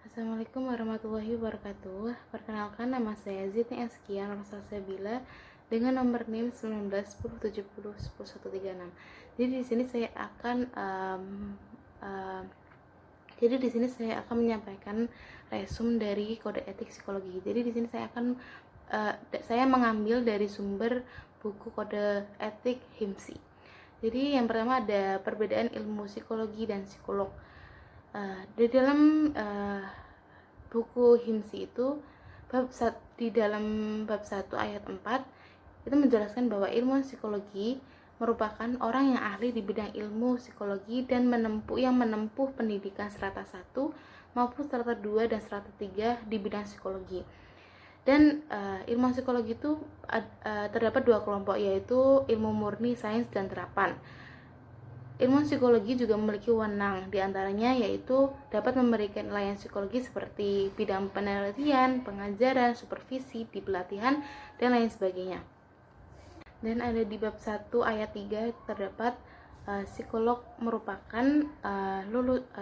Assalamualaikum warahmatullahi wabarakatuh. Perkenalkan, nama saya Zidni Eskia Salsabila dengan nomor NIM 19 10 70 11 136. Jadi di sini saya akan um, jadi di sini saya akan menyampaikan resum dari kode etik psikologi. Jadi di sini saya mengambil dari sumber buku kode etik HIMSI. Jadi yang pertama ada perbedaan ilmu psikologi dan psikolog. Di dalam buku HIMSI itu di dalam bab 1 ayat 4 itu menjelaskan bahwa ilmu psikologi merupakan orang yang ahli di bidang ilmu psikologi dan menempuh pendidikan strata 1 maupun strata 2 dan strata 3 di bidang psikologi. Dan ilmu psikologi itu terdapat dua kelompok, yaitu ilmu murni, sains, dan terapan. Ilmu psikologi juga memiliki wewenang, diantaranya yaitu dapat memberikan layanan psikologi seperti bidang penelitian, pengajaran, supervisi di pelatihan, dan lain sebagainya. Dan ada di bab 1 ayat 3 terdapat psikolog merupakan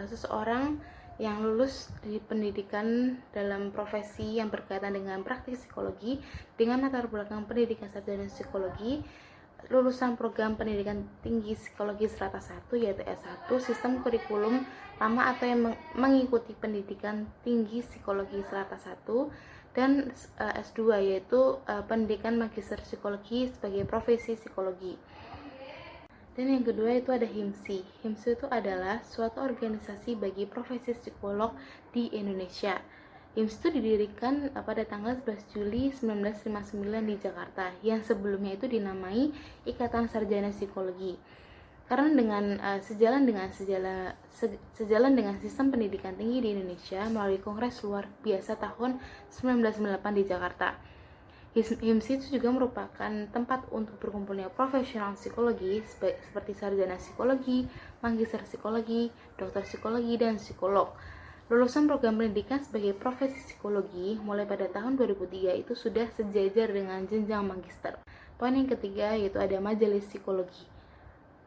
seseorang yang lulus di pendidikan dalam profesi yang berkaitan dengan praktik psikologi dengan latar belakang pendidikan sarjana psikologi, lulusan program pendidikan tinggi psikologi strata 1 yaitu S1, sistem kurikulum lama atau yang mengikuti pendidikan tinggi psikologi strata 1, dan S2 yaitu pendidikan magister psikologi sebagai profesi psikologi. Dan yang kedua itu ada HIMSI. HIMSI itu adalah suatu organisasi bagi profesi psikolog di Indonesia. HIMSI itu didirikan pada tanggal 11 Juli 1959 di Jakarta, yang sebelumnya itu dinamai Ikatan Sarjana Psikologi. Karena sejalan dengan sistem pendidikan tinggi di Indonesia melalui Kongres Luar Biasa tahun 1998 di Jakarta. HIMSI itu juga merupakan tempat untuk berkumpulnya profesional psikologi seperti sarjana psikologi, magister psikologi, dokter psikologi, dan psikolog. Lulusan program pendidikan sebagai profesi psikologi mulai pada tahun 2003 itu sudah sejajar dengan jenjang magister. Poin yang ketiga yaitu ada majelis psikologi.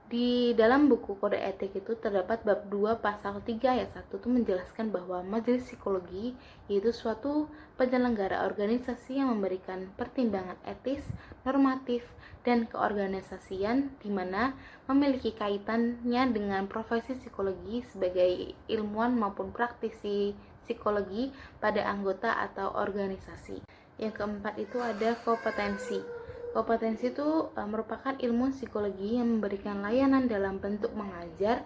Di dalam buku kode etik itu terdapat bab 2 pasal 3 ayat 1 itu menjelaskan bahwa majelis psikologi yaitu suatu penyelenggara organisasi yang memberikan pertimbangan etis, normatif, dan keorganisasian di mana memiliki kaitannya dengan profesi psikologi sebagai ilmuwan maupun praktisi psikologi pada anggota atau organisasi. Yang keempat itu ada kompetensi. Kompetensi itu merupakan ilmu psikologi yang memberikan layanan dalam bentuk mengajar,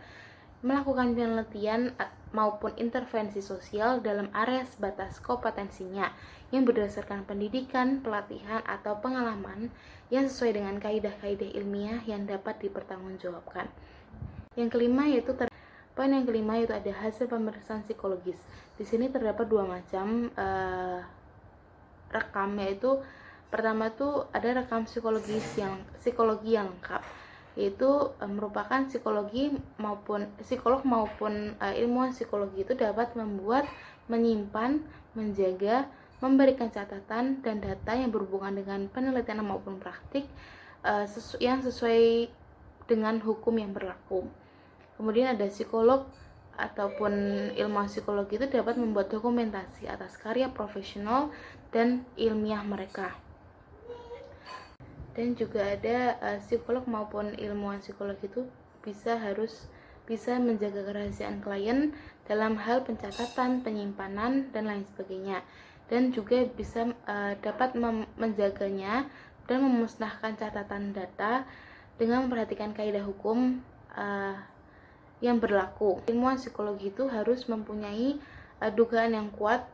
melakukan penelitian maupun intervensi sosial dalam area sebatas kompetensinya yang berdasarkan pendidikan, pelatihan, atau pengalaman yang sesuai dengan kaidah-kaidah ilmiah yang dapat dipertanggungjawabkan. Poin yang kelima yaitu ada hasil pemeriksaan psikologis. Di sini terdapat dua macam rekam, yaitu pertama tuh ada rekam psikologi yang lengkap, yaitu merupakan psikolog maupun ilmuwan psikologi itu dapat membuat, menyimpan, menjaga, memberikan catatan dan data yang berhubungan dengan penelitian maupun praktik yang sesuai dengan hukum yang berlaku. Kemudian ada psikolog ataupun ilmuwan psikologi itu dapat membuat dokumentasi atas karya profesional dan ilmiah mereka. Dan juga ada psikolog maupun ilmuwan psikologi itu bisa menjaga kerahasiaan klien dalam hal pencatatan, penyimpanan, dan lain sebagainya, dan juga bisa dapat menjaganya dan memusnahkan catatan data dengan memperhatikan kaidah hukum yang berlaku. Ilmuwan psikologi itu harus mempunyai dugaan yang kuat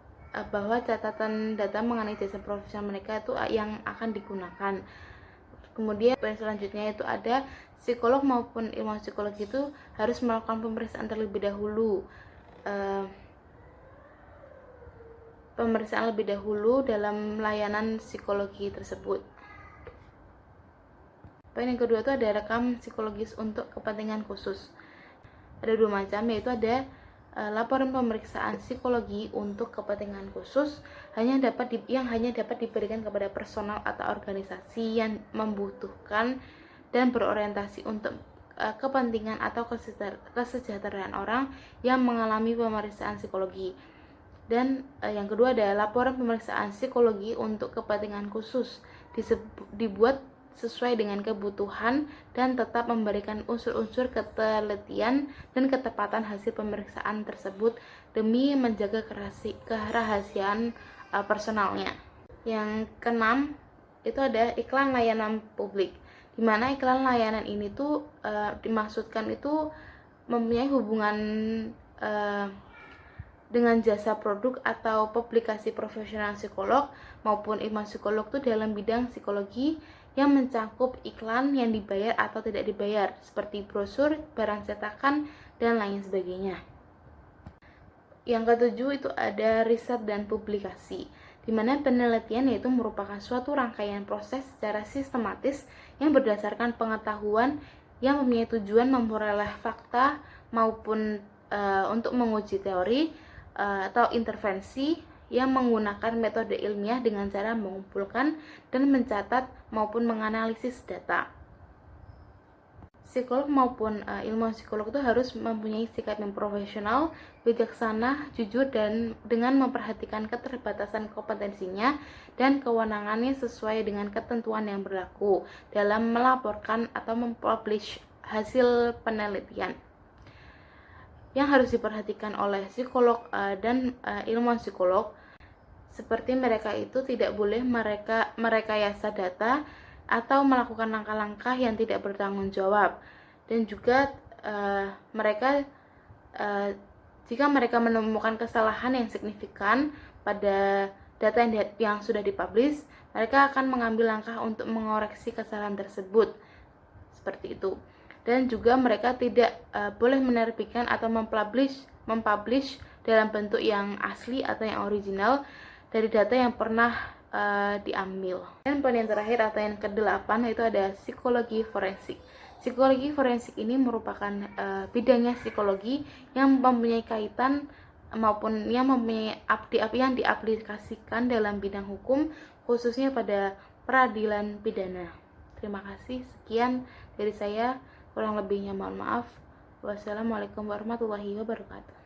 bahwa catatan data mengenai jasa profesional mereka itu yang akan digunakan. Kemudian poin selanjutnya itu ada psikolog maupun ilmuwan psikologi itu harus melakukan pemeriksaan terlebih dahulu dalam layanan psikologi tersebut. Poin yang kedua itu ada rekam psikologis untuk kepentingan khusus. Ada dua macam, yaitu ada laporan pemeriksaan psikologi untuk kepentingan khusus yang hanya dapat diberikan kepada personal atau organisasi yang membutuhkan dan berorientasi untuk kepentingan atau kesejahteraan orang yang mengalami pemeriksaan psikologi. Dan yang kedua adalah laporan pemeriksaan psikologi untuk kepentingan khusus dibuat sesuai dengan kebutuhan dan tetap memberikan unsur-unsur ketelitian dan ketepatan hasil pemeriksaan tersebut demi menjaga kerahasiaan personalnya. Yang keenam itu ada iklan layanan publik, di mana iklan layanan ini tuh dimaksudkan itu mempunyai hubungan dengan jasa produk atau publikasi profesional psikolog maupun ilmuwan psikolog tuh dalam bidang psikologi yang mencakup iklan yang dibayar atau tidak dibayar seperti brosur, barang cetakan, dan lain sebagainya. Yang ketujuh itu ada riset dan publikasi, di mana penelitian yaitu merupakan suatu rangkaian proses secara sistematis yang berdasarkan pengetahuan yang mempunyai tujuan memperoleh fakta maupun untuk menguji teori atau intervensi yang menggunakan metode ilmiah dengan cara mengumpulkan dan mencatat maupun menganalisis data. Psikolog maupun ilmuwan psikolog itu harus mempunyai sikap yang profesional, bijaksana, jujur, dan dengan memperhatikan keterbatasan kompetensinya dan kewenangannya sesuai dengan ketentuan yang berlaku dalam melaporkan atau mempublish hasil penelitian. Yang harus diperhatikan oleh psikolog dan ilmuwan psikolog, seperti mereka itu tidak boleh merekayasa data atau melakukan langkah-langkah yang tidak bertanggung jawab, dan juga jika mereka menemukan kesalahan yang signifikan pada data yang sudah dipublish, mereka akan mengambil langkah untuk mengoreksi kesalahan tersebut, seperti itu. Dan juga mereka tidak boleh menerbitkan atau mempublish dalam bentuk yang asli atau yang original dari data yang pernah diambil. Dan poin yang terakhir atau yang ke-8 itu ada psikologi forensik. Psikologi forensik ini merupakan bidangnya psikologi yang mempunyai kaitan maupun yang mempunyai yang diaplikasikan dalam bidang hukum, khususnya pada peradilan pidana. Terima kasih, sekian dari saya. Kurang lebihnya mohon maaf. Wassalamualaikum warahmatullahi wabarakatuh.